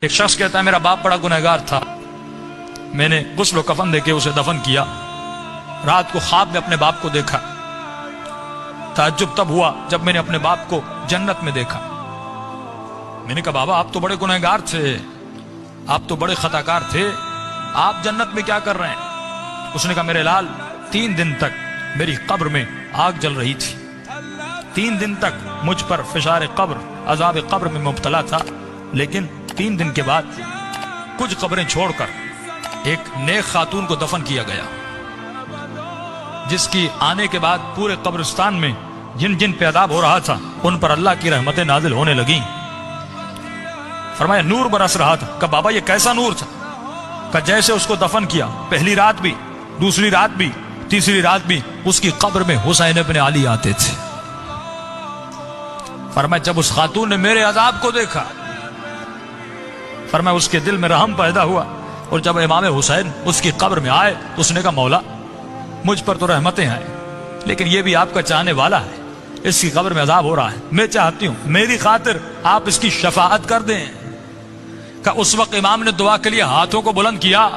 ایک شخص کہتا ہے میرا باپ بڑا گنہگار تھا، میں نے غسل و کفن دے کے اسے دفن کیا، رات کو خواب میں اپنے باپ کو دیکھا، تعجب تب ہوا جب میں نے اپنے باپ کو جنت میں دیکھا۔ میں نے کہا بابا آپ تو بڑے گنہگار تھے، آپ تو بڑے خطاکار تھے، آپ جنت میں کیا کر رہے ہیں؟ اس نے کہا میرے لال 3 دن تک میری قبر میں آگ جل رہی تھی، 3 دن تک مجھ پر فشار قبر عذاب قبر میں مبتلا تھا، لیکن 3 دن کے بعد کچھ قبریں چھوڑ کر ایک نیک خاتون کو دفن کیا گیا، جس کی آنے کے بعد پورے قبرستان میں جن جن پہ عذاب ہو رہا تھا ان پر اللہ کی رحمتیں نازل ہونے لگیں۔ فرمایا نور برس رہا تھا۔ کہ بابا یہ کیسا نور تھا؟ کہ جیسے اس کو دفن کیا پہلی رات بھی، دوسری رات بھی، تیسری رات بھی اس کی قبر میں حسین ابن علی آتے تھے۔ فرمایا جب اس خاتون نے میرے عذاب کو دیکھا، فرمایا اس کے دل میں رحم پیدا ہوا، اور جب امام حسین اس کی قبر میں آئے تو اس نے کہا مولا مجھ پر تو رحمتیں ہیں، لیکن یہ بھی آپ کا چاہنے والا ہے، اس کی قبر میں عذاب ہو رہا ہے، میں چاہتی ہوں میری خاطر آپ اس کی شفاعت کر دیں۔ کہ اس وقت امام نے دعا کے لیے ہاتھوں کو بلند کیا،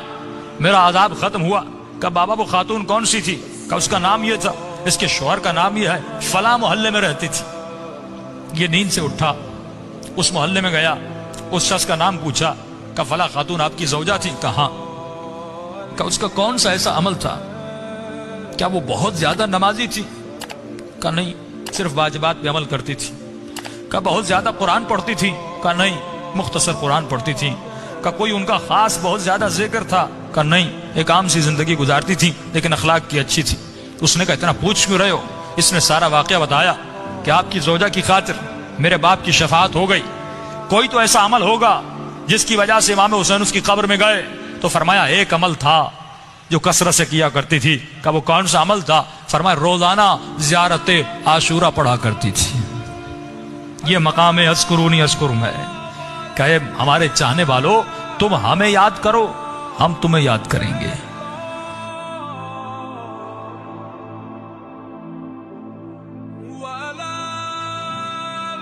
میرا عذاب ختم ہوا۔ کہ بابا وہ خاتون کون سی تھی؟ کہ اس کا نام یہ تھا، اس کے شوہر کا نام یہ ہے، فلاں محلے میں رہتی تھی۔ یہ نیند سے اٹھا، اس محلے میں گیا، اس شخص کا نام پوچھا کہ فلاں خاتون آپ کی زوجہ تھی؟ کہ ہاں۔ کہ اس کا کون سا ایسا عمل تھا؟ کیا وہ بہت زیادہ نمازی تھی؟ کہ نہیں، صرف واجبات پہ عمل کرتی تھی۔ کہ بہت زیادہ قرآن پڑھتی تھی؟ کہ نہیں، مختصر قرآن پڑھتی تھی۔ کہ کوئی ان کا خاص بہت زیادہ ذکر تھا؟ کہ نہیں، ایک عام سی زندگی گزارتی تھی لیکن اخلاق کی اچھی تھی۔ اس نے کہا اتنا پوچھ کیوں رہے ہو؟ اس نے سارا واقعہ بتایا کہ آپ کی زوجہ کی خاطر میرے باپ کی شفاعت ہو گئی، کوئی تو ایسا عمل ہوگا جس کی وجہ سے امام حسین اس کی قبر میں گئے۔ تو فرمایا ایک عمل تھا جو کثرت سے کیا کرتی تھی۔ کہ وہ کون سا عمل تھا؟ فرمایا روزانہ زیارت عاشورہ پڑھا کرتی تھی۔ یہ مقام اذکرونی اذکرکم ہے کہ ہمارے چاہنے والوں تم ہمیں یاد کرو، ہم تمہیں یاد کریں گے۔